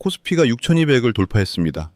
코스피가 6200을 돌파했습니다.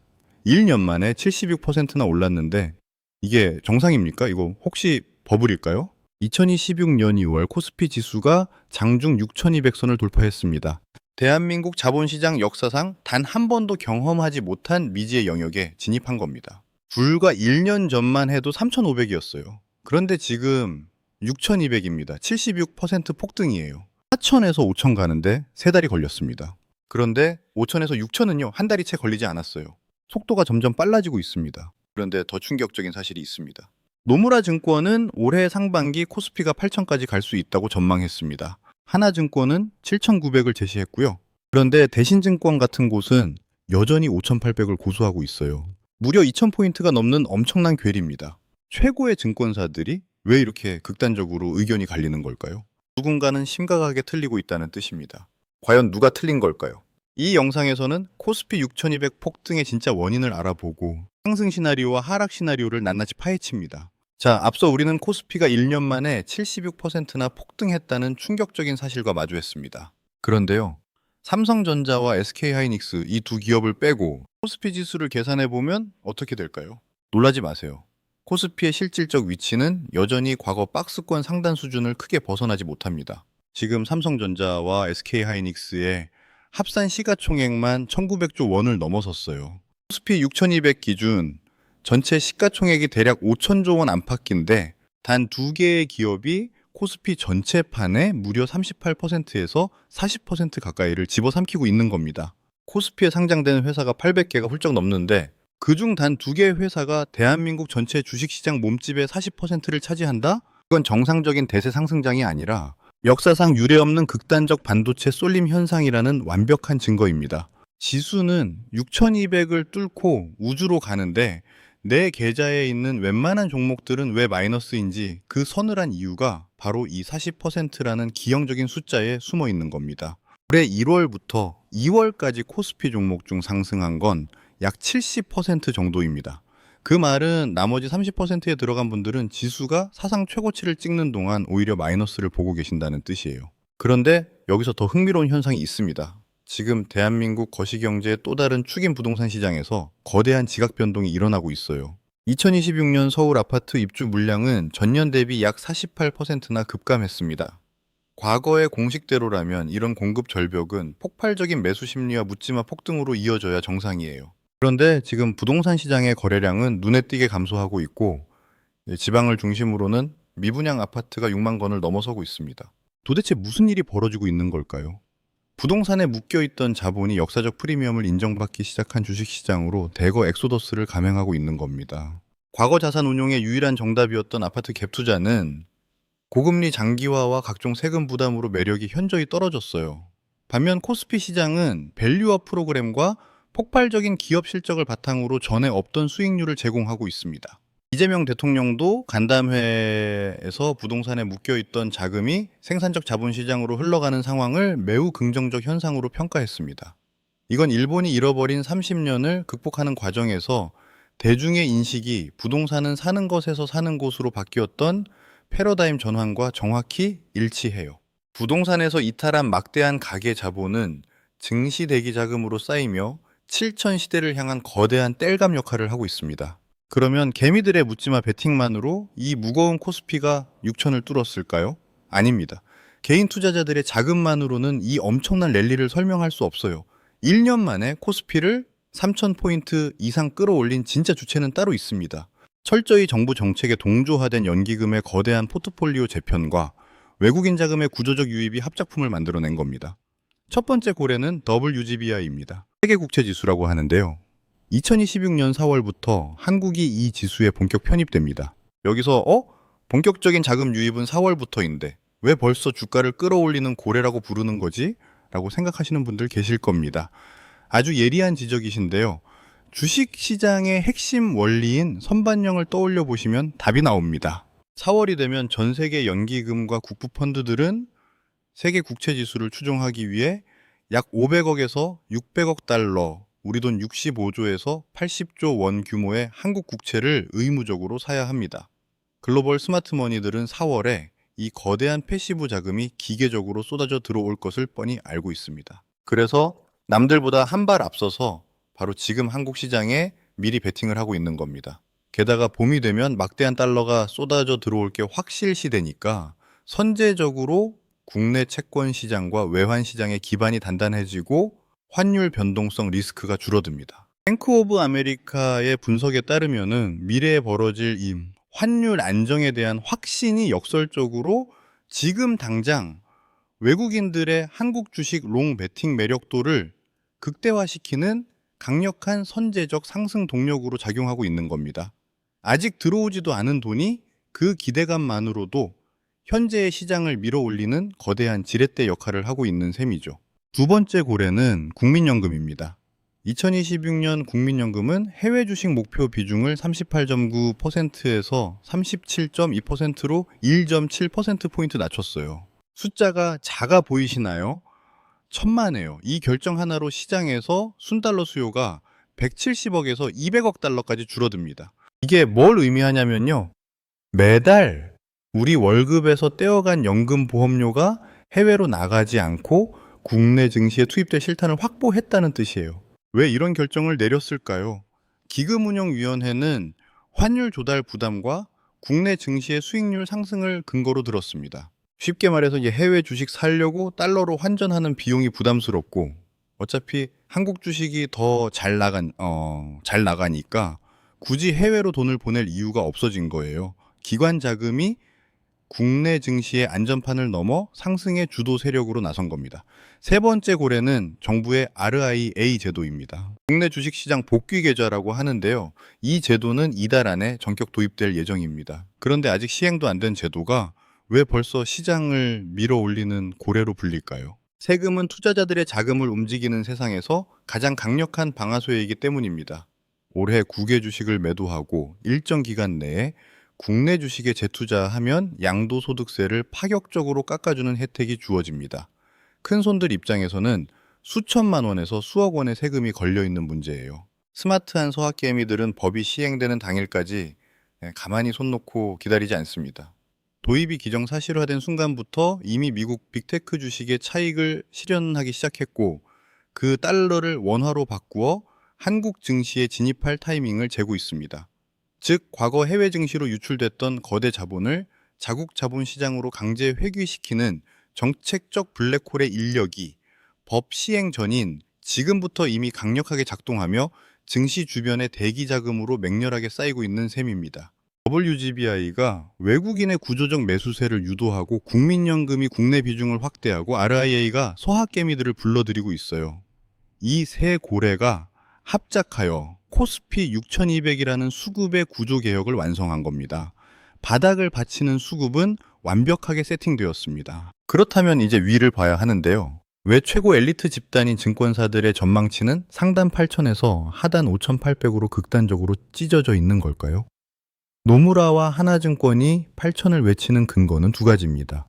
1년 만에 76%나 올랐는데 이게 정상입니까? 이거 혹시 버블일까요? 2026년 2월 코스피 지수가 장중 6200선을 돌파했습니다. 대한민국 자본시장 역사상 단 한 번도 경험하지 못한 미지의 영역에 진입한 겁니다. 불과 1년 전만 해도 3500이었어요. 그런데 지금 6200입니다. 76% 폭등이에요. 4000에서 5000 가는데 3달이 걸렸습니다. 그런데 5000에서 6000은요, 한 달이 채 걸리지 않았어요. 속도가 점점 빨라지고 있습니다. 그런데 더 충격적인 사실이 있습니다. 노무라 증권은 올해 상반기 코스피가 8000까지 갈 수 있다고 전망했습니다. 하나증권은 7900을 제시했고요. 그런데 대신증권 같은 곳은 여전히 5800을 고수하고 있어요. 무려 2000포인트가 넘는 엄청난 괴리입니다. 최고의 증권사들이 왜 이렇게 극단적으로 의견이 갈리는 걸까요? 누군가는 심각하게 틀리고 있다는 뜻입니다. 과연 누가 틀린 걸까요? 이 영상에서는 코스피 6200 폭등의 진짜 원인을 알아보고 상승 시나리오와 하락 시나리오를 낱낱이 파헤칩니다. 자, 앞서 우리는 코스피가 1년 만에 76%나 폭등했다는 충격적인 사실과 마주했습니다. 그런데요, 삼성전자와 SK하이닉스 이 두 기업을 빼고 코스피 지수를 계산해보면 어떻게 될까요? 놀라지 마세요. 코스피의 실질적 위치는 여전히 과거 박스권 상단 수준을 크게 벗어나지 못합니다. 지금 삼성전자와 SK하이닉스의 합산 시가총액만 1900조 원을 넘어섰어요. 코스피 6200 기준 전체 시가총액이 대략 5000조 원 안팎인데 단 두 개의 기업이 코스피 전체 판의 무려 38%에서 40% 가까이를 집어삼키고 있는 겁니다. 코스피에 상장된 회사가 800개가 훌쩍 넘는데 그중 단 두 개의 회사가 대한민국 전체 주식시장 몸집의 40%를 차지한다? 이건 정상적인 대세 상승장이 아니라 역사상 유례없는 극단적 반도체 쏠림 현상이라는 완벽한 증거입니다. 지수는 6200을 뚫고 우주로 가는데 내 계좌에 있는 웬만한 종목들은 왜 마이너스인지 그 서늘한 이유가 바로 이 40%라는 기형적인 숫자에 숨어 있는 겁니다. 올해 1월부터 2월까지 코스피 종목 중 상승한 건 약 70% 정도입니다. 그 말은 나머지 30%에 들어간 분들은 지수가 사상 최고치를 찍는 동안 오히려 마이너스를 보고 계신다는 뜻이에요. 그런데 여기서 더 흥미로운 현상이 있습니다. 지금 대한민국 거시경제의 또 다른 축인 부동산 시장에서 거대한 지각 변동이 일어나고 있어요. 2026년 서울 아파트 입주 물량은 전년 대비 약 48%나 급감했습니다. 과거의 공식대로라면 이런 공급 절벽은 폭발적인 매수 심리와 묻지마 폭등으로 이어져야 정상이에요. 그런데 지금 부동산 시장의 거래량은 눈에 띄게 감소하고 있고 지방을 중심으로는 미분양 아파트가 6만 건을 넘어서고 있습니다. 도대체 무슨 일이 벌어지고 있는 걸까요? 부동산에 묶여있던 자본이 역사적 프리미엄을 인정받기 시작한 주식시장으로 대거 엑소더스를 감행하고 있는 겁니다. 과거 자산 운용의 유일한 정답이었던 아파트 갭 투자는 고금리 장기화와 각종 세금 부담으로 매력이 현저히 떨어졌어요. 반면 코스피 시장은 밸류업 프로그램과 폭발적인 기업 실적을 바탕으로 전에 없던 수익률을 제공하고 있습니다. 이재명 대통령도 간담회에서 부동산에 묶여있던 자금이 생산적 자본시장으로 흘러가는 상황을 매우 긍정적 현상으로 평가했습니다. 이건 일본이 잃어버린 30년을 극복하는 과정에서 대중의 인식이 부동산은 사는 것에서 사는 곳으로 바뀌었던 패러다임 전환과 정확히 일치해요. 부동산에서 이탈한 막대한 가계 자본은 증시 대기 자금으로 쌓이며 7천 시대를 향한 거대한 땔감 역할을 하고 있습니다. 그러면 개미들의 묻지마 베팅만으로 이 무거운 코스피가 6천을 뚫었을까요? 아닙니다. 개인 투자자들의 자금만으로는 이 엄청난 랠리를 설명할 수 없어요. 1년 만에 코스피를 3,000포인트 이상 끌어올린 진짜 주체는 따로 있습니다. 철저히 정부 정책에 동조화된 연기금의 거대한 포트폴리오 재편과 외국인 자금의 구조적 유입이 합작품을 만들어낸 겁니다. 첫 번째 고래는 WGBI입니다. 세계국채지수라고 하는데요. 2026년 4월부터 한국이 이 지수에 본격 편입됩니다. 여기서 본격적인 자금 유입은 4월부터인데 왜 벌써 주가를 끌어올리는 고래라고 부르는 거지? 라고 생각하시는 분들 계실 겁니다. 아주 예리한 지적이신데요. 주식시장의 핵심 원리인 선반영을 떠올려 보시면 답이 나옵니다. 4월이 되면 전 세계 연기금과 국부펀드들은 세계 국채지수를 추종하기 위해 약 500억에서 600억 달러, 우리 돈 65조에서 80조 원 규모의 한국 국채를 의무적으로 사야 합니다. 글로벌 스마트머니들은 4월에 이 거대한 패시브 자금이 기계적으로 쏟아져 들어올 것을 뻔히 알고 있습니다. 그래서 남들보다 한 발 앞서서 바로 지금 한국 시장에 미리 베팅을 하고 있는 겁니다. 게다가 봄이 되면 막대한 달러가 쏟아져 들어올 게 확실시되니까 선제적으로 국내 채권 시장과 외환 시장의 기반이 단단해지고 환율 변동성 리스크가 줄어듭니다. 뱅크 오브 아메리카의 분석에 따르면은 미래에 벌어질 이 환율 안정에 대한 확신이 역설적으로 지금 당장 외국인들의 한국 주식 롱 베팅 매력도를 극대화시키는 강력한 선제적 상승 동력으로 작용하고 있는 겁니다. 아직 들어오지도 않은 돈이 그 기대감만으로도 현재의 시장을 밀어올리는 거대한 지렛대 역할을 하고 있는 셈이죠. 두 번째 고래는 국민연금입니다. 2026년 국민연금은 해외 주식 목표 비중을 38.9%에서 37.2%로 1.7%포인트 낮췄어요. 숫자가 작아 보이시나요? 천만에요. 이 결정 하나로 시장에서 순달러 수요가 170억에서 200억 달러까지 줄어듭니다. 이게 뭘 의미하냐면요. 매달 우리 월급에서 떼어간 연금 보험료가 해외로 나가지 않고 국내 증시에 투입될 실탄을 확보했다는 뜻이에요. 왜 이런 결정을 내렸을까요? 기금운용위원회는 환율 조달 부담과 국내 증시의 수익률 상승을 근거로 들었습니다. 쉽게 말해서 이제 해외 주식 사려고 달러로 환전하는 비용이 부담스럽고 어차피 한국 주식이 더 잘 나가니까 굳이 해외로 돈을 보낼 이유가 없어진 거예요. 기관 자금이 국내 증시의 안전판을 넘어 상승의 주도 세력으로 나선 겁니다. 세 번째 고래는 정부의 RIA 제도입니다. 국내 주식시장 복귀 계좌라고 하는데요. 이 제도는 이달 안에 전격 도입될 예정입니다. 그런데 아직 시행도 안 된 제도가 왜 벌써 시장을 밀어올리는 고래로 불릴까요? 세금은 투자자들의 자금을 움직이는 세상에서 가장 강력한 방아쇠이기 때문입니다. 올해 국외 주식을 매도하고 일정 기간 내에 국내 주식에 재투자하면 양도소득세를 파격적으로 깎아주는 혜택이 주어집니다. 큰손들 입장에서는 수천만 원에서 수억 원의 세금이 걸려있는 문제예요. 스마트한 서학개미들은 법이 시행되는 당일까지 가만히 손 놓고 기다리지 않습니다. 도입이 기정사실화된 순간부터 이미 미국 빅테크 주식의 차익을 실현하기 시작했고 그 달러를 원화로 바꾸어 한국 증시에 진입할 타이밍을 재고 있습니다. 즉 과거 해외 증시로 유출됐던 거대 자본을 자국 자본 시장으로 강제 회귀시키는 정책적 블랙홀의 인력이 법 시행 전인 지금부터 이미 강력하게 작동하며 증시 주변의 대기 자금으로 맹렬하게 쌓이고 있는 셈입니다. WGBI가 외국인의 구조적 매수세를 유도하고 국민연금이 국내 비중을 확대하고 RIA가 서학개미들을 불러들이고 있어요. 이 세 고래가 합작하여 코스피 6200이라는 수급의 구조 개혁을 완성한 겁니다. 바닥을 받치는 수급은 완벽하게 세팅되었습니다. 그렇다면 이제 위를 봐야 하는데요. 왜 최고 엘리트 집단인 증권사들의 전망치는 상단 8,000에서 하단 5,800으로 극단적으로 찢어져 있는 걸까요? 노무라와 하나증권이 8,000을 외치는 근거는 두 가지입니다.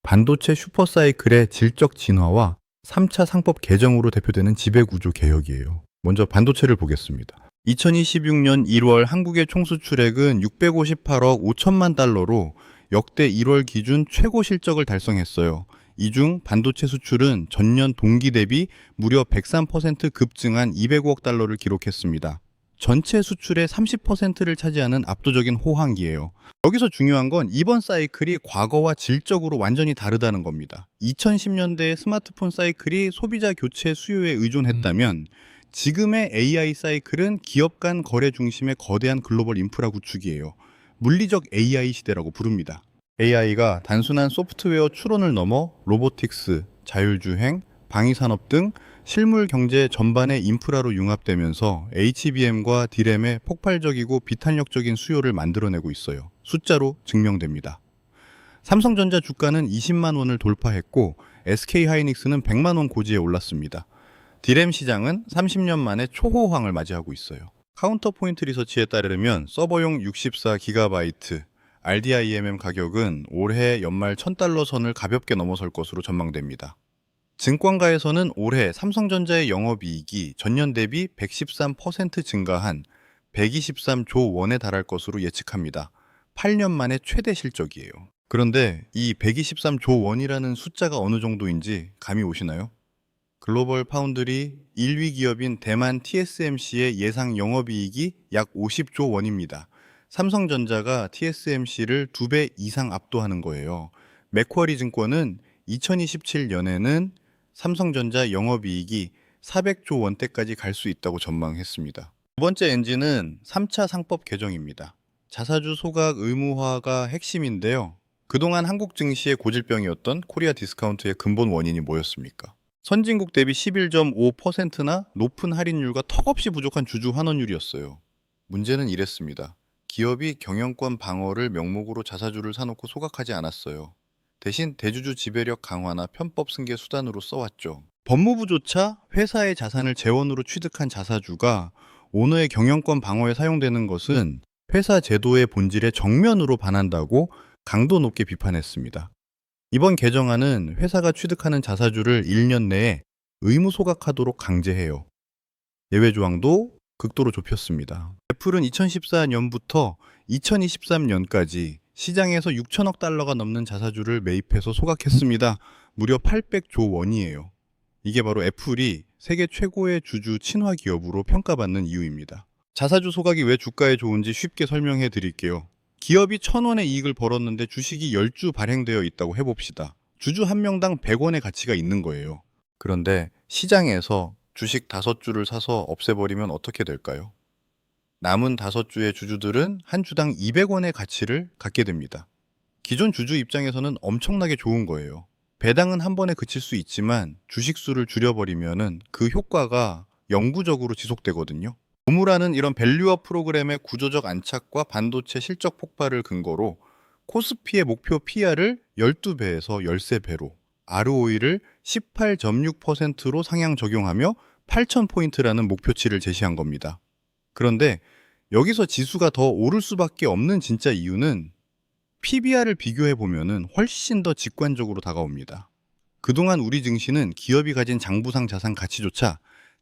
반도체 슈퍼사이클의 질적 진화와 3차 상법 개정으로 대표되는 지배구조 개혁이에요. 먼저 반도체를 보겠습니다. 2026년 1월 한국의 총수출액은 658억 5천만 달러로 역대 1월 기준 최고 실적을 달성했어요. 이 중 반도체 수출은 전년 동기 대비 무려 103% 급증한 205억 달러를 기록했습니다. 전체 수출의 30%를 차지하는 압도적인 호황기예요. 여기서 중요한 건 이번 사이클이 과거와 질적으로 완전히 다르다는 겁니다. 2010년대의 스마트폰 사이클이 소비자 교체 수요에 의존했다면 지금의 AI 사이클은 기업 간 거래 중심의 거대한 글로벌 인프라 구축이에요. 물리적 AI 시대라고 부릅니다. AI가 단순한 소프트웨어 추론을 넘어 로보틱스, 자율주행, 방위산업 등 실물 경제 전반의 인프라로 융합되면서 HBM과 D램의 폭발적이고 비탄력적인 수요를 만들어내고 있어요. 숫자로 증명됩니다. 삼성전자 주가는 20만 원을 돌파했고 SK하이닉스는 100만 원 고지에 올랐습니다. D램 시장은 30년 만에 초호황을 맞이하고 있어요. 카운터포인트 리서치에 따르면 서버용 64GB RDIMM 가격은 올해 연말 1000달러 선을 가볍게 넘어설 것으로 전망됩니다. 증권가에서는 올해 삼성전자의 영업이익이 전년 대비 113% 증가한 123조 원에 달할 것으로 예측합니다. 8년 만에 최대 실적이에요. 그런데 이 123조 원이라는 숫자가 어느 정도인지 감이 오시나요? 글로벌 파운드리 1위 기업인 대만 TSMC의 예상 영업이익이 약 50조 원입니다. 삼성전자가 TSMC를 2배 이상 압도하는 거예요. 맥쿼리 증권은 2027년에는 삼성전자 영업이익이 400조 원대까지 갈 수 있다고 전망했습니다. 두 번째 엔진은 3차 상법 개정입니다. 자사주 소각 의무화가 핵심인데요. 그동안 한국 증시의 고질병이었던 코리아 디스카운트의 근본 원인이 뭐였습니까? 선진국 대비 11.5%나 높은 할인율과 턱없이 부족한 주주 환원율이었어요. 문제는 이랬습니다. 기업이 경영권 방어를 명목으로 자사주를 사놓고 소각하지 않았어요. 대신 대주주 지배력 강화나 편법 승계 수단으로 써왔죠. 법무부조차 회사의 자산을 재원으로 취득한 자사주가 오너의 경영권 방어에 사용되는 것은 회사 제도의 본질에 정면으로 반한다고 강도 높게 비판했습니다. 이번 개정안은 회사가 취득하는 자사주를 1년 내에 의무 소각하도록 강제해요. 예외 조항도 극도로 좁혔습니다. 애플은 2014년부터 2023년까지 시장에서 6천억 달러가 넘는 자사주를 매입해서 소각했습니다. 무려 800조 원이에요. 이게 바로 애플이 세계 최고의 주주 친화 기업으로 평가받는 이유입니다. 자사주 소각이 왜 주가에 좋은지 쉽게 설명해 드릴게요. 기업이 1,000원의 이익을 벌었는데 주식이 10주 발행되어 있다고 해봅시다. 주주 한 명당 100원의 가치가 있는 거예요. 그런데 시장에서 주식 5주를 사서 없애버리면 어떻게 될까요? 남은 5주의 주주들은 한 주당 200원의 가치를 갖게 됩니다. 기존 주주 입장에서는 엄청나게 좋은 거예요. 배당은 한 번에 그칠 수 있지만 주식 수를 줄여버리면 그 효과가 영구적으로 지속되거든요. 노무라는 이런 밸류업 프로그램의 구조적 안착과 반도체 실적 폭발을 근거로 코스피의 목표 PR을 12배에서 13배로, ROE를 18.6%로 상향 적용하며 8,000포인트라는 목표치를 제시한 겁니다. 그런데 여기서 지수가 더 오를 수밖에 없는 진짜 이유는 PBR을 비교해보면 훨씬 더 직관적으로 다가옵니다. 그동안 우리 증시는 기업이 가진 장부상 자산 가치조차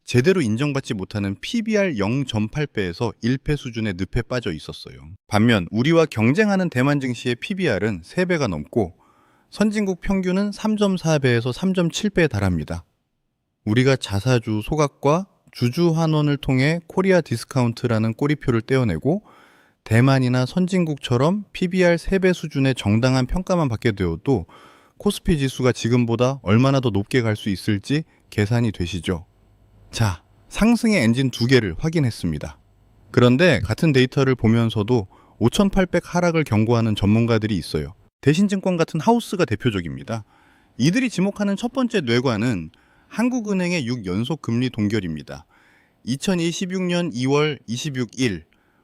제대로 인정받지 못하는 PBR 0.8배에서 1패 수준의 늪에 빠져 있었어요. 반면 우리와 경쟁하는 대만 증시의 PBR은 3배가 넘고 선진국 평균은 3.4배에서 3.7배에 달합니다. 우리가 자사주 소각과 주주 환원을 통해 코리아 디스카운트라는 꼬리표를 떼어내고 대만이나 선진국처럼 PBR 3배 수준의 정당한 평가만 받게 되어도 코스피 지수가 지금보다 얼마나 더 높게 갈 수 있을지 계산이 되시죠? 자, 상승의 엔진 2개를 확인했습니다. 그런데 같은 데이터를 보면서도 5,800 하락을 경고하는 전문가들이 있어요. 대신증권 같은 하우스가 대표적입니다. 이들이 지목하는 첫 번째 뇌관은 한국은행의 6연속 금리 동결입니다. 2016년 2월 26일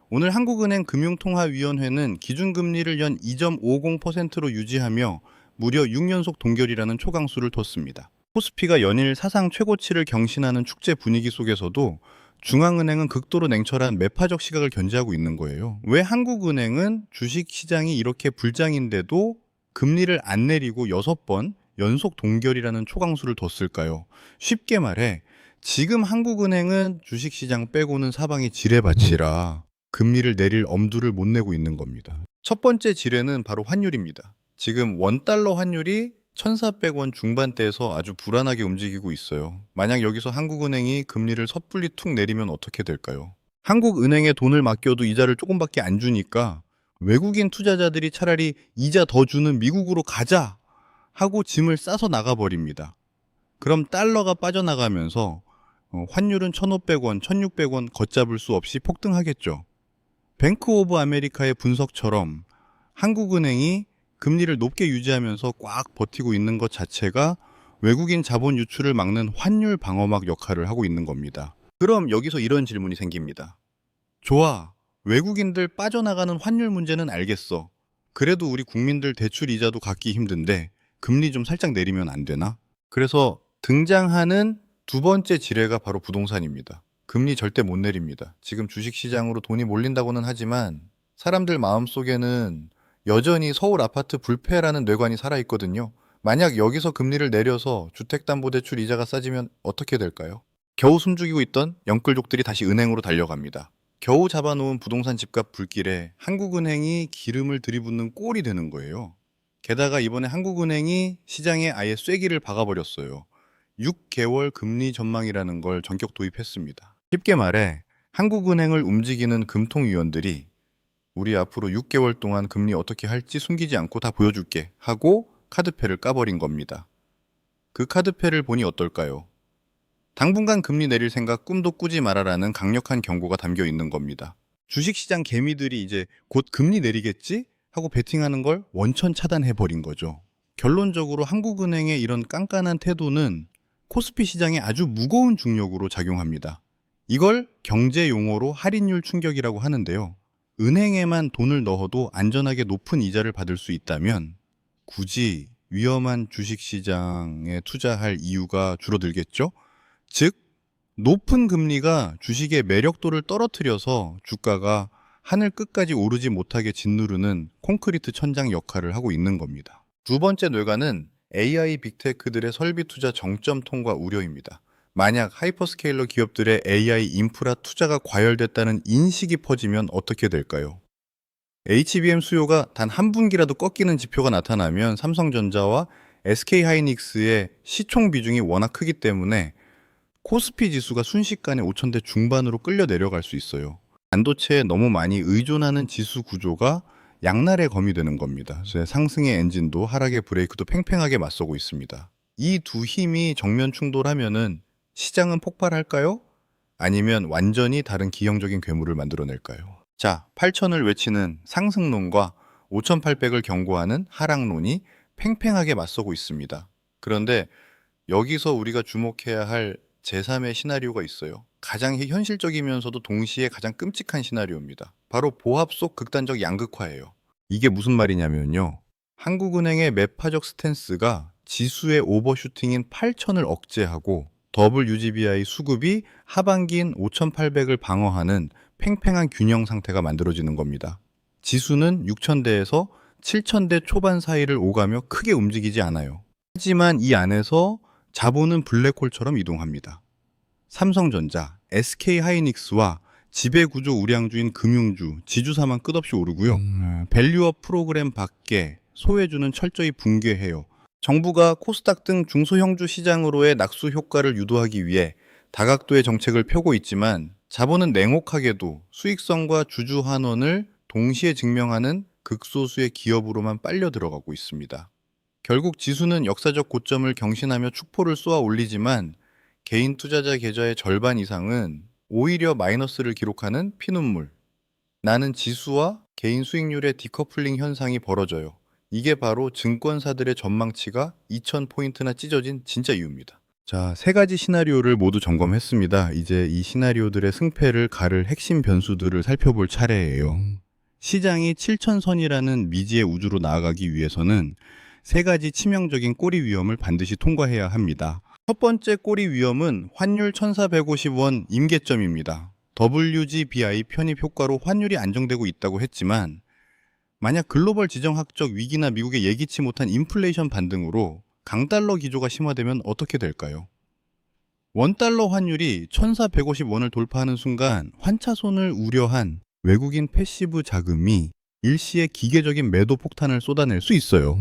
오늘 한국은행 금융통화위원회는 기준금리를 연 2.50%로 유지하며 무려 6연속 동결이라는 초강수를 뒀습니다. 코스피가 연일 사상 최고치를 경신하는 축제 분위기 속에서도 중앙은행은 극도로 냉철한 매파적 시각을 견지하고 있는 거예요. 왜 한국은행은 주식시장이 이렇게 불장인데도 금리를 안 내리고 6번 연속 동결이라는 초강수를 뒀을까요? 쉽게 말해 지금 한국은행은 주식시장 빼고는 사방이 지뢰밭이라 금리를 내릴 엄두를 못 내고 있는 겁니다. 첫 번째 지뢰는 바로 환율입니다. 지금 원달러 환율이 1,400원 중반대에서 아주 불안하게 움직이고 있어요. 만약 여기서 한국은행이 금리를 섣불리 툭 내리면 어떻게 될까요? 한국은행에 돈을 맡겨도 이자를 조금밖에 안 주니까 외국인 투자자들이 차라리 이자 더 주는 미국으로 가자 하고 짐을 싸서 나가버립니다. 그럼 달러가 빠져나가면서 환율은 1,500원, 1,600원 걷잡을 수 없이 폭등하겠죠. 뱅크 오브 아메리카의 분석처럼 한국은행이 금리를 높게 유지하면서 꽉 버티고 있는 것 자체가 외국인 자본 유출을 막는 환율 방어막 역할을 하고 있는 겁니다. 그럼 여기서 이런 질문이 생깁니다. 좋아, 외국인들 빠져나가는 환율 문제는 알겠어. 그래도 우리 국민들 대출 이자도 갚기 힘든데 금리 좀 살짝 내리면 안 되나? 그래서 등장하는 두 번째 지뢰가 바로 부동산입니다. 금리 절대 못 내립니다. 지금 주식시장으로 돈이 몰린다고는 하지만 사람들 마음속에는 여전히 서울 아파트 불패라는 뇌관이 살아있거든요. 만약 여기서 금리를 내려서 주택담보대출 이자가 싸지면 어떻게 될까요? 겨우 숨죽이고 있던 영끌족들이 다시 은행으로 달려갑니다. 겨우 잡아놓은 부동산 집값 불길에 한국은행이 기름을 들이붓는 꼴이 되는 거예요. 게다가 이번에 한국은행이 시장에 아예 쐐기를 박아버렸어요. 6개월 금리 전망이라는 걸 전격 도입했습니다. 쉽게 말해 한국은행을 움직이는 금통위원들이 우리 앞으로 6개월 동안 금리 어떻게 할지 숨기지 않고 다 보여줄게 하고 카드패를 까버린 겁니다. 그 카드패를 보니 어떨까요? 당분간 금리 내릴 생각 꿈도 꾸지 마라라는 강력한 경고가 담겨 있는 겁니다. 주식시장 개미들이 이제 곧 금리 내리겠지? 하고 베팅하는 걸 원천 차단해버린 거죠. 결론적으로 한국은행의 이런 깐깐한 태도는 코스피 시장에 아주 무거운 중력으로 작용합니다. 이걸 경제 용어로 할인율 충격이라고 하는데요. 은행에만 돈을 넣어도 안전하게 높은 이자를 받을 수 있다면 굳이 위험한 주식시장에 투자할 이유가 줄어들겠죠? 즉, 높은 금리가 주식의 매력도를 떨어뜨려서 주가가 하늘 끝까지 오르지 못하게 짓누르는 콘크리트 천장 역할을 하고 있는 겁니다. 두 번째 뇌관은 AI 빅테크들의 설비 투자 정점 통과 우려입니다. 만약 하이퍼스케일러 기업들의 AI 인프라 투자가 과열됐다는 인식이 퍼지면 어떻게 될까요? HBM 수요가 단 한 분기라도 꺾이는 지표가 나타나면 삼성전자와 SK하이닉스의 시총 비중이 워낙 크기 때문에 코스피 지수가 순식간에 5,000대 중반으로 끌려 내려갈 수 있어요. 반도체에 너무 많이 의존하는 지수 구조가 양날의 검이 되는 겁니다. 상승의 엔진도 하락의 브레이크도 팽팽하게 맞서고 있습니다. 이 두 힘이 정면 충돌하면은 시장은 폭발할까요? 아니면 완전히 다른 기형적인 괴물을 만들어낼까요? 자, 8,000을 외치는 상승론과 5,800을 경고하는 하락론이 팽팽하게 맞서고 있습니다. 그런데 여기서 우리가 주목해야 할 제3의 시나리오가 있어요. 가장 현실적이면서도 동시에 가장 끔찍한 시나리오입니다. 바로 보합 속 극단적 양극화예요. 이게 무슨 말이냐면요. 한국은행의 매파적 스탠스가 지수의 오버슈팅인 8,000을 억제하고 WGBI 수급이 하반기인 5,800을 방어하는 팽팽한 균형 상태가 만들어지는 겁니다. 지수는 6,000대에서 7,000대 초반 사이를 오가며 크게 움직이지 않아요. 하지만 이 안에서 자본은 블랙홀처럼 이동합니다. 삼성전자, SK하이닉스와 지배구조 우량주인 금융주, 지주사만 끝없이 오르고요. 밸류업 프로그램 밖에 소외주는 철저히 붕괴해요. 정부가 코스닥 등 중소형주 시장으로의 낙수 효과를 유도하기 위해 다각도의 정책을 펴고 있지만 자본은 냉혹하게도 수익성과 주주 환원을 동시에 증명하는 극소수의 기업으로만 빨려 들어가고 있습니다. 결국 지수는 역사적 고점을 경신하며 축포를 쏘아 올리지만 개인 투자자 계좌의 절반 이상은 오히려 마이너스를 기록하는 피눈물. 나는 지수와 개인 수익률의 디커플링 현상이 벌어져요. 이게 바로 증권사들의 전망치가 2,000포인트나 찢어진 진짜 이유입니다. 자, 세 가지 시나리오를 모두 점검했습니다. 이제 이 시나리오들의 승패를 가를 핵심 변수들을 살펴볼 차례예요. 시장이 7,000선이라는 미지의 우주로 나아가기 위해서는 세 가지 치명적인 꼬리 위험을 반드시 통과해야 합니다. 첫 번째 꼬리 위험은 환율 1,450원 임계점입니다. WGBI 편입 효과로 환율이 안정되고 있다고 했지만 만약 글로벌 지정학적 위기나 미국의 예기치 못한 인플레이션 반등으로 강달러 기조가 심화되면 어떻게 될까요? 원달러 환율이 1,450원을 돌파하는 순간 환차손을 우려한 외국인 패시브 자금이 일시에 기계적인 매도 폭탄을 쏟아낼 수 있어요.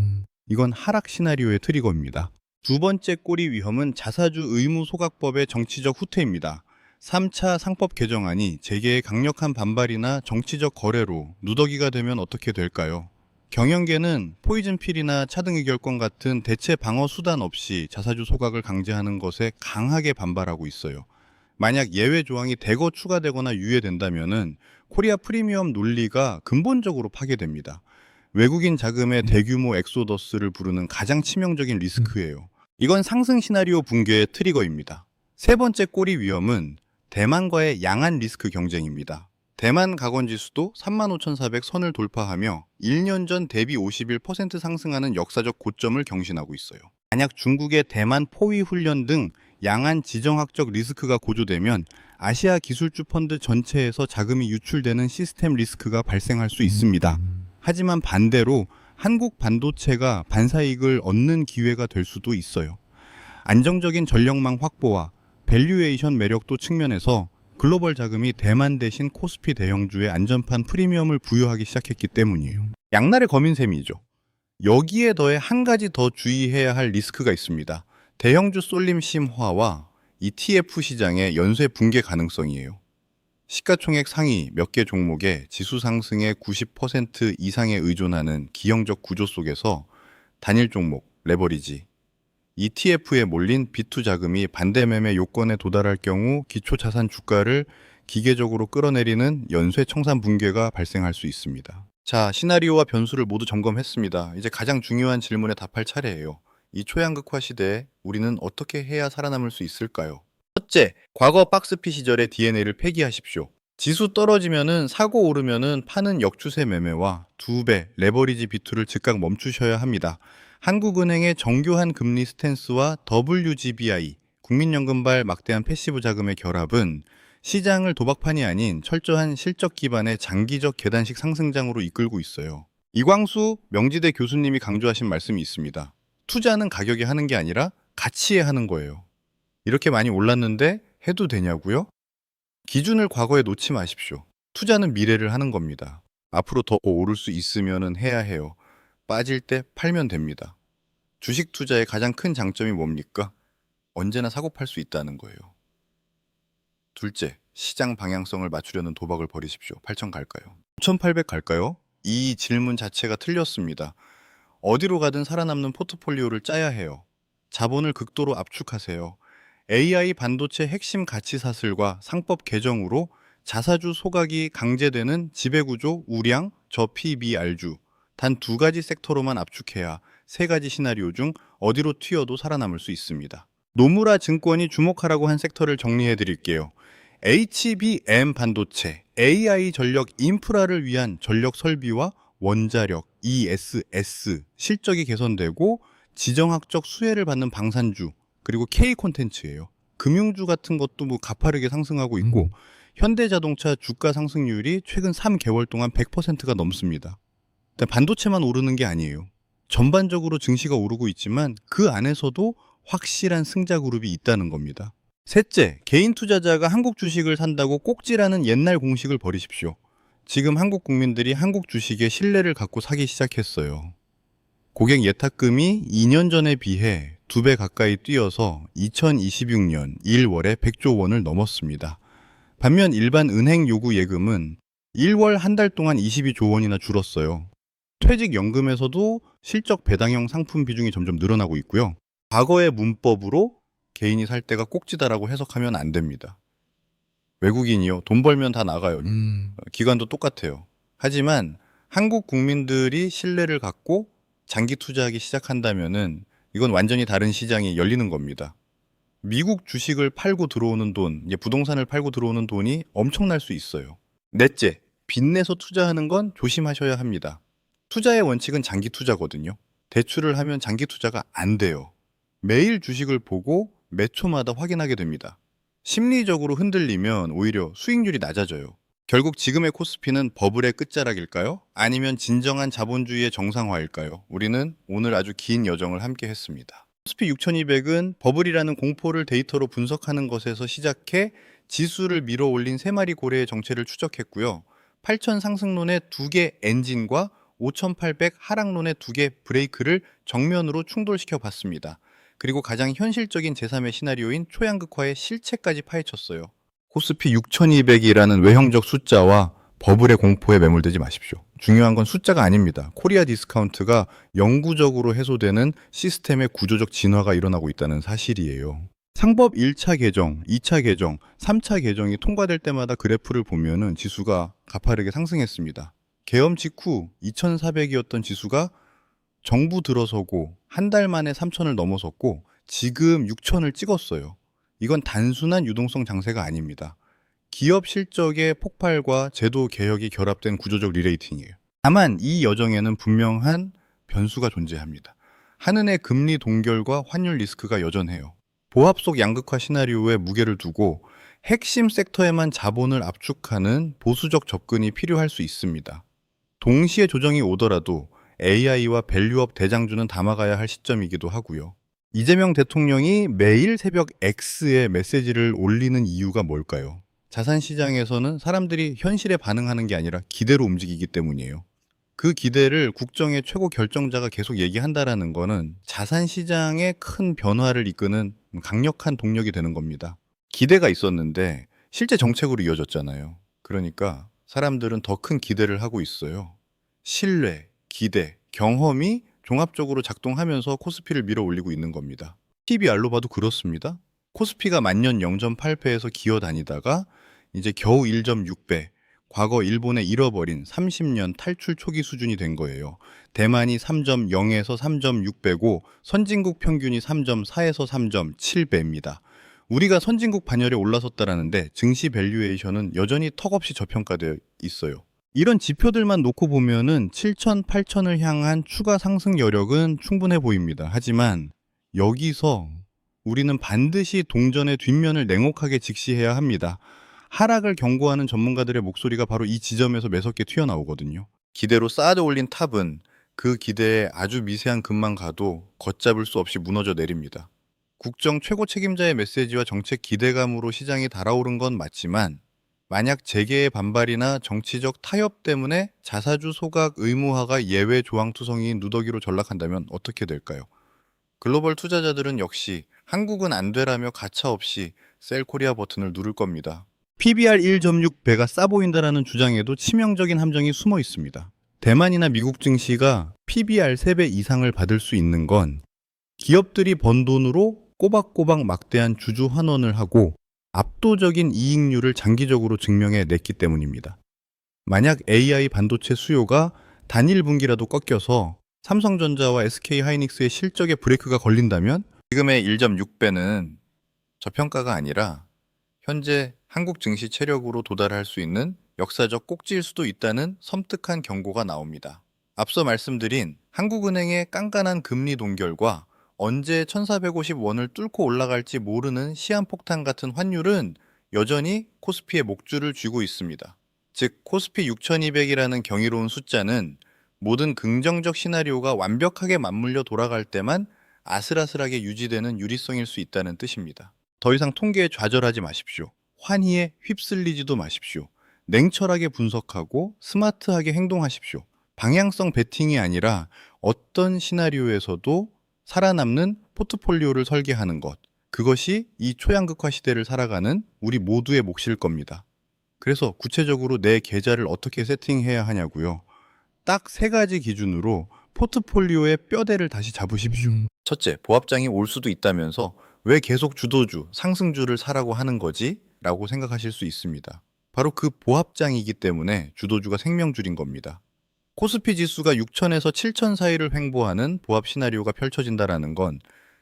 이건 하락 시나리오의 트리거입니다. 두 번째 꼬리 위험은 자사주 의무 소각법의 정치적 후퇴입니다. 3차 상법 개정안이 재계의 강력한 반발이나 정치적 거래로 누더기가 되면 어떻게 될까요? 경영계는 포이즌필이나 차등의결권 같은 대체 방어 수단 없이 자사주 소각을 강제하는 것에 강하게 반발하고 있어요. 만약 예외 조항이 대거 추가되거나 유예된다면 코리아 프리미엄 논리가 근본적으로 파괴됩니다. 외국인 자금의 대규모 엑소더스를 부르는 가장 치명적인 리스크예요. 이건 상승 시나리오 붕괴의 트리거입니다. 세 번째 꼬리 위험은 대만과의 양안 리스크 경쟁입니다. 대만 가건지수도 35,400선을 돌파하며 1년 전 대비 51% 상승하는 역사적 고점을 경신하고 있어요. 만약 중국의 대만 포위 훈련 등 양안 지정학적 리스크가 고조되면 아시아 기술주 펀드 전체에서 자금이 유출되는 시스템 리스크가 발생할 수 있습니다. 하지만 반대로 한국 반도체가 반사이익을 얻는 기회가 될 수도 있어요. 안정적인 전력망 확보와 밸류에이션 매력도 측면에서 글로벌 자금이 대만 대신 코스피 대형주의 안전판 프리미엄을 부여하기 시작했기 때문이에요. 양날의 검인 셈이죠. 여기에 더해 한 가지 더 주의해야 할 리스크가 있습니다. 대형주 쏠림 심화와 ETF 시장의 연쇄 붕괴 가능성이에요. 시가총액 상위 몇 개 종목의 지수 상승의 90% 이상에 의존하는 기형적 구조 속에서 단일 종목, 레버리지, ETF에 몰린 비투 자금이 반대 매매 요건에 도달할 경우 기초자산 주가를 기계적으로 끌어내리는 연쇄 청산 붕괴가 발생할 수 있습니다. 자, 시나리오와 변수를 모두 점검했습니다. 이제 가장 중요한 질문에 답할 차례예요. 이 초양극화 시대에 우리는 어떻게 해야 살아남을 수 있을까요? 첫째, 과거 박스피 시절의 DNA를 폐기하십시오. 지수 떨어지면은 사고 오르면은 파는 역추세 매매와 2배 레버리지 비투를 즉각 멈추셔야 합니다. 한국은행의 정교한 금리 스탠스와 WGBI, 국민연금발 막대한 패시브 자금의 결합은 시장을 도박판이 아닌 철저한 실적 기반의 장기적 계단식 상승장으로 이끌고 있어요. 이광수 명지대 교수님이 강조하신 말씀이 있습니다. 투자는 가격에 하는 게 아니라 가치에 하는 거예요. 이렇게 많이 올랐는데 해도 되냐고요? 기준을 과거에 놓지 마십시오. 투자는 미래를 하는 겁니다. 앞으로 더 오를 수 있으면 해야 해요. 빠질 때 팔면 됩니다. 주식 투자의 가장 큰 장점이 뭡니까? 언제나 사고 팔 수 있다는 거예요. 둘째, 시장 방향성을 맞추려는 도박을 버리십시오. 8,000 갈까요? 5,800 갈까요? 이 질문 자체가 틀렸습니다. 어디로 가든 살아남는 포트폴리오를 짜야 해요. 자본을 극도로 압축하세요. AI 반도체 핵심 가치 사슬과 상법 개정으로 자사주 소각이 강제되는 지배구조, 우량, 저PBR주 단 2가지 섹터로만 압축해야 3가지 시나리오 중 어디로 튀어도 살아남을 수 있습니다. 노무라 증권이 주목하라고 한 섹터를 정리해 드릴게요. HBM 반도체, AI 전력 인프라를 위한 전력 설비와 원자력, ESS, 실적이 개선되고 지정학적 수혜를 받는 방산주, 그리고 K 콘텐츠예요. 금융주 같은 것도 뭐 가파르게 상승하고 있고 현대자동차 주가 상승률이 최근 3개월 동안 100%가 넘습니다. 반도체만 오르는 게 아니에요. 전반적으로 증시가 오르고 있지만 그 안에서도 확실한 승자 그룹이 있다는 겁니다. 셋째, 개인 투자자가 한국 주식을 산다고 꼭지라는 옛날 공식을 버리십시오. 지금 한국 국민들이 한국 주식에 신뢰를 갖고 사기 시작했어요. 고객 예탁금이 2년 전에 비해 2배 가까이 뛰어서 2026년 1월에 100조 원을 넘었습니다. 반면 일반 은행 요구 예금은 1월 한 달 동안 22조 원이나 줄었어요. 퇴직연금에서도 실적 배당형 상품 비중이 점점 늘어나고 있고요. 과거의 문법으로 개인이 살 때가 꼭지다라고 해석하면 안 됩니다. 외국인이요. 돈 벌면 다 나가요. 기관도 똑같아요. 하지만 한국 국민들이 신뢰를 갖고 장기 투자하기 시작한다면은 이건 완전히 다른 시장이 열리는 겁니다. 미국 주식을 팔고 들어오는 돈, 부동산을 팔고 들어오는 돈이 엄청날 수 있어요. 넷째, 빚내서 투자하는 건 조심하셔야 합니다. 투자의 원칙은 장기 투자거든요. 대출을 하면 장기 투자가 안 돼요. 매일 주식을 보고 매 초마다 확인하게 됩니다. 심리적으로 흔들리면 오히려 수익률이 낮아져요. 결국 지금의 코스피는 버블의 끝자락일까요? 아니면 진정한 자본주의의 정상화일까요? 우리는 오늘 아주 긴 여정을 함께 했습니다. 코스피 6200은 버블이라는 공포를 데이터로 분석하는 것에서 시작해 지수를 밀어 올린 3마리 고래의 정체를 추적했고요. 8000 상승론의 2개 엔진과 5800 하락론의 2개 브레이크를 정면으로 충돌시켜 봤습니다. 그리고 가장 현실적인 제3의 시나리오인 초양극화의 실체까지 파헤쳤어요. 코스피 6200이라는 외형적 숫자와 버블의 공포에 매몰되지 마십시오. 중요한 건 숫자가 아닙니다. 코리아 디스카운트가 영구적으로 해소되는 시스템의 구조적 진화가 일어나고 있다는 사실이에요. 상법 1차 개정, 2차 개정, 3차 개정이 통과될 때마다 그래프를 보면은 지수가 가파르게 상승했습니다. 계엄 직후 2400이었던 지수가 정부 들어서고 한 달 만에 3000을 넘어섰고 지금 6000을 찍었어요. 이건 단순한 유동성 장세가 아닙니다. 기업 실적의 폭발과 제도 개혁이 결합된 구조적 리레이팅이에요. 다만 이 여정에는 분명한 변수가 존재합니다. 한은의 금리 동결과 환율 리스크가 여전해요. 보합 속 양극화 시나리오에 무게를 두고 핵심 섹터에만 자본을 압축하는 보수적 접근이 필요할 수 있습니다. 동시에 조정이 오더라도 AI와 밸류업 대장주는 담아가야 할 시점이기도 하고요. 이재명 대통령이 매일 새벽 X에 메시지를 올리는 이유가 뭘까요? 자산시장에서는 사람들이 현실에 반응하는 게 아니라 기대로 움직이기 때문이에요. 그 기대를 국정의 최고 결정자가 계속 얘기한다라는 거는 자산 시장에 큰 변화를 이끄는 강력한 동력이 되는 겁니다. 기대가 있었는데 실제 정책으로 이어졌잖아요. 그러니까 사람들은 더 큰 기대를 하고 있어요. 신뢰, 기대, 경험이 종합적으로 작동하면서 코스피를 밀어 올리고 있는 겁니다. PBR로 봐도 그렇습니다. 코스피가 만년 0.8배에서 기어다니다가 이제 겨우 1.6배, 과거 일본의 잃어버린 30년 탈출 초기 수준이 된 거예요. 대만이 3.0에서 3.6배고 선진국 평균이 3.4에서 3.7배입니다. 우리가 선진국 반열에 올라섰다라는데 증시 밸류에이션은 여전히 턱없이 저평가되어 있어요. 이런 지표들만 놓고 보면은 7천, 8천을 향한 추가 상승 여력은 충분해 보입니다. 하지만 여기서 우리는 반드시 동전의 뒷면을 냉혹하게 직시해야 합니다. 하락을 경고하는 전문가들의 목소리가 바로 이 지점에서 매섭게 튀어나오거든요. 기대로 쌓아 올린 탑은 그 기대에 아주 미세한 급만 가도 걷잡을 수 없이 무너져 내립니다. 국정 최고 책임자의 메시지와 정책 기대감으로 시장이 달아오른 건 맞지만 만약 재계의 반발이나 정치적 타협 때문에 자사주 소각 의무화가 예외 조항 투성이인 누더기로 전락한다면 어떻게 될까요? 글로벌 투자자들은 역시 한국은 안 되라며 가차없이 셀 코리아 버튼을 누를 겁니다. PBR 1.6배가 싸 보인다라는 주장에도 치명적인 함정이 숨어 있습니다. 대만이나 미국 증시가 PBR 3배 이상을 받을 수 있는 건 기업들이 번 돈으로 꼬박꼬박 막대한 주주 환원을 하고 압도적인 이익률을 장기적으로 증명해 냈기 때문입니다. 만약 AI 반도체 수요가 단일 분기라도 꺾여서 삼성전자와 SK하이닉스의 실적에 브레이크가 걸린다면 지금의 1.6배는 저평가가 아니라 현재 한국 증시 체력으로 도달할 수 있는 역사적 꼭지일 수도 있다는 섬뜩한 경고가 나옵니다. 앞서 말씀드린 한국은행의 깐깐한 금리 동결과 언제 1450원을 뚫고 올라갈지 모르는 시한폭탄 같은 환율은 여전히 코스피의 목줄을 쥐고 있습니다. 즉 코스피 6200이라는 경이로운 숫자는 모든 긍정적 시나리오가 완벽하게 맞물려 돌아갈 때만 아슬아슬하게 유지되는 유리성일 수 있다는 뜻입니다. 더 이상 통계에 좌절하지 마십시오. 환희에 휩쓸리지도 마십시오. 냉철하게 분석하고 스마트하게 행동하십시오. 방향성 베팅이 아니라 어떤 시나리오에서도 살아남는 포트폴리오를 설계하는 것. 그것이 이 초양극화 시대를 살아가는 우리 모두의 몫일 겁니다. 그래서 구체적으로 내 계좌를 어떻게 세팅해야 하냐고요. 딱 3가지 기준으로 포트폴리오의 뼈대를 다시 잡으십시오. 첫째, 보합장이 올 수도 있다면서 왜 계속 주도주, 상승주를 사라고 하는 거지? 라고 생각하실 수 있습니다. 바로 그 보합장이기 때문에 주도주가 생명줄인 겁니다. 코스피 지수가 6천에서 7천 사이를 횡보하는 보합 시나리오가 펼쳐진다는 건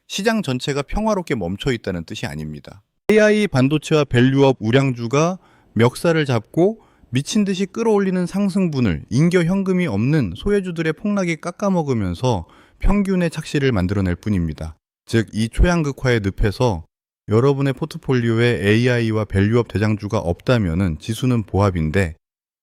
시장 전체가 평화롭게 멈춰 있다는 뜻이 아닙니다. AI 반도체와 밸류업 우량주가 멱살을 잡고 미친 듯이 끌어올리는 상승분을 잉여 현금이 없는 소외주들의 폭락이 깎아먹으면서 평균의 착시를 만들어낼 뿐입니다. 즉, 이 초양극화의 늪에서 여러분의 포트폴리오에 AI와 밸류업 대장주가 없다면 지수는 보합인데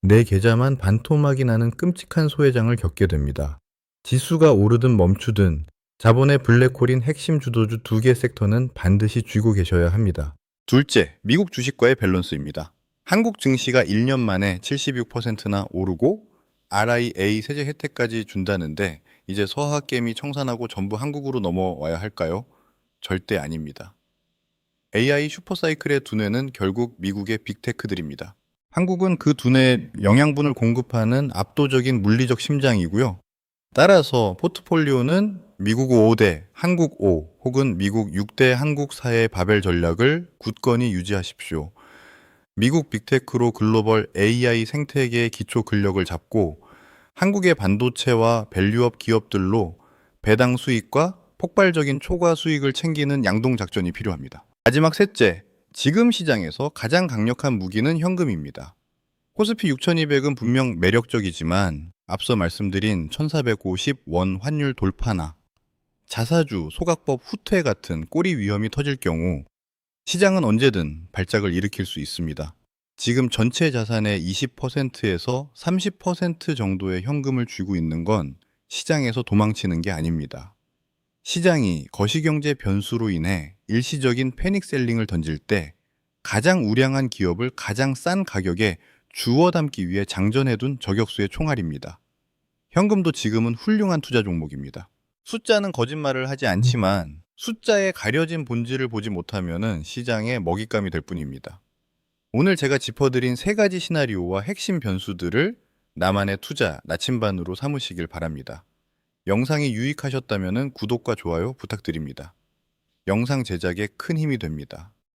내 계좌만 반토막이 나는 끔찍한 소외장을 겪게 됩니다. 지수가 오르든 멈추든 자본의 블랙홀인 핵심 주도주 2개 섹터는 반드시 쥐고 계셔야 합니다. 둘째, 미국 주식과의 밸런스입니다. 한국 증시가 1년 만에 76%나 오르고 RIA 세제 혜택까지 준다는데 이제 서학개미 청산하고 전부 한국으로 넘어와야 할까요? 절대 아닙니다. AI 슈퍼사이클의 두뇌는 결국 미국의 빅테크들입니다. 한국은 그 두뇌에 영양분을 공급하는 압도적인 물리적 심장이고요. 따라서 포트폴리오는 미국 5대, 한국 5 혹은 미국 6대 한국 사의 바벨 전략을 굳건히 유지하십시오. 미국 빅테크로 글로벌 AI 생태계의 기초 근력을 잡고 한국의 반도체와 밸류업 기업들로 배당 수익과 폭발적인 초과 수익을 챙기는 양동 작전이 필요합니다. 마지막 셋째, 지금 시장에서 가장 강력한 무기는 현금입니다. 코스피 6200은 분명 매력적이지만 앞서 말씀드린 1450원 환율 돌파나 자사주, 소각법 후퇴 같은 꼬리 위험이 터질 경우 시장은 언제든 발작을 일으킬 수 있습니다. 지금 전체 자산의 20%에서 30% 정도의 현금을 쥐고 있는 건 시장에서 도망치는 게 아닙니다. 시장이 거시경제 변수로 인해 일시적인 패닉셀링을 던질 때 가장 우량한 기업을 가장 싼 가격에 주워 담기 위해 장전해둔 저격수의 총알입니다. 현금도 지금은 훌륭한 투자 종목입니다. 숫자는 거짓말을 하지 않지만 숫자에 가려진 본질을 보지 못하면 시장의 먹잇감이 될 뿐입니다. 오늘 제가 짚어드린 세 가지 시나리오와 핵심 변수들을 나만의 투자 나침반으로 삼으시길 바랍니다. 영상이 유익하셨다면 구독과 좋아요 부탁드립니다. 영상 제작에 큰 힘이 됩니다.